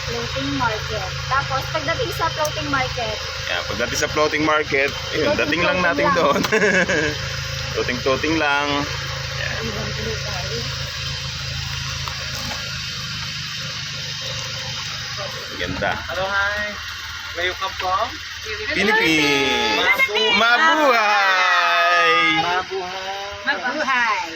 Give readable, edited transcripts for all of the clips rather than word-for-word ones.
floating market. Tapos, pagdating sa floating market, Yan, pagdating sa floating market, ayun, dating lang natin doon. Floating lang. ibang tuloy tayo. Ganda. Hello, hi. Where you come from? Philippines! Mabuhay! Mabuhay! Mabuhay! Mabuhay!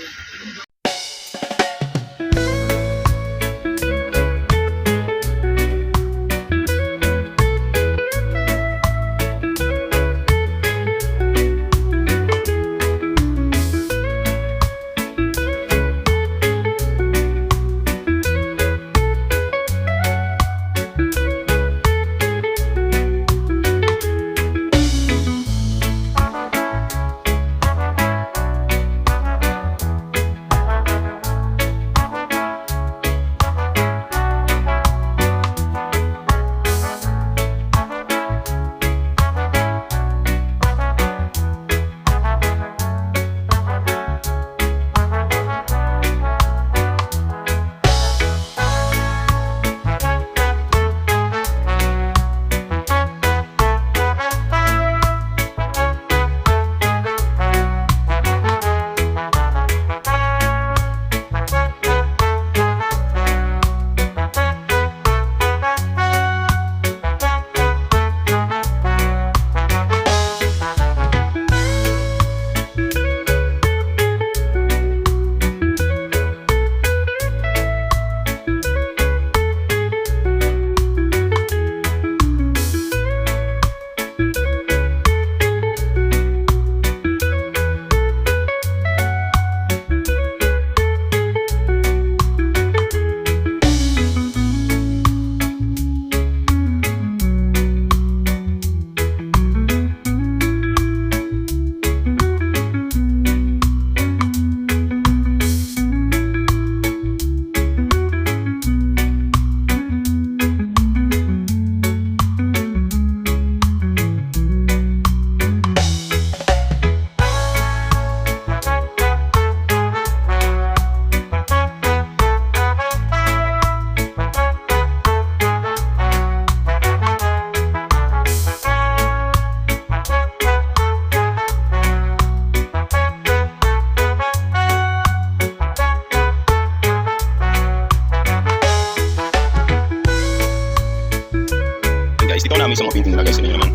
Guys, dito namin sa mga painting nila guys. Yun naman.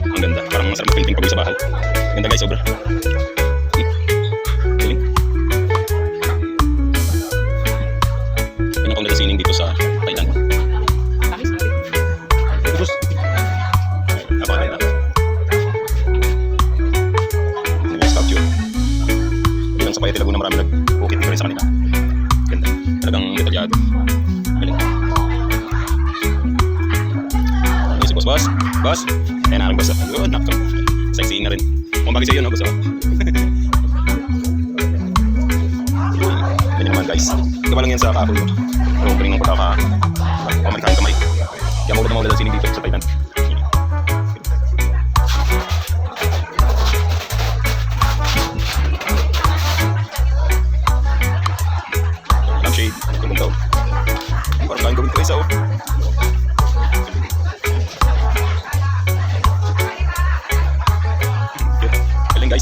Ang ganda. Parang masarap mag-painting pag sa bahay. Ganda guys, sobra. Galing. Yan akong nagasining dito sa Thailand. Tapos, napakaganda. Yan yung statue. Bilang sa Payati Laguna, marami nag-bukit dito rin sa kanila. Ganda. Talagang detalyado. Galing. Boss, boss. Ayan na rin boss. Yun, nakto. Sightseeing na rin. Kung bagay sa'yo, no? Gusto ko. Ganyan naman guys. Ito pa lang yan sa kahoy. Pero opening ng pagkaka-pamarikahan kamay. Kaya maulit na mga sining dito sa Thailand. Lampshade. Itong taon. Parang kain gawin ko isa oh. Guys,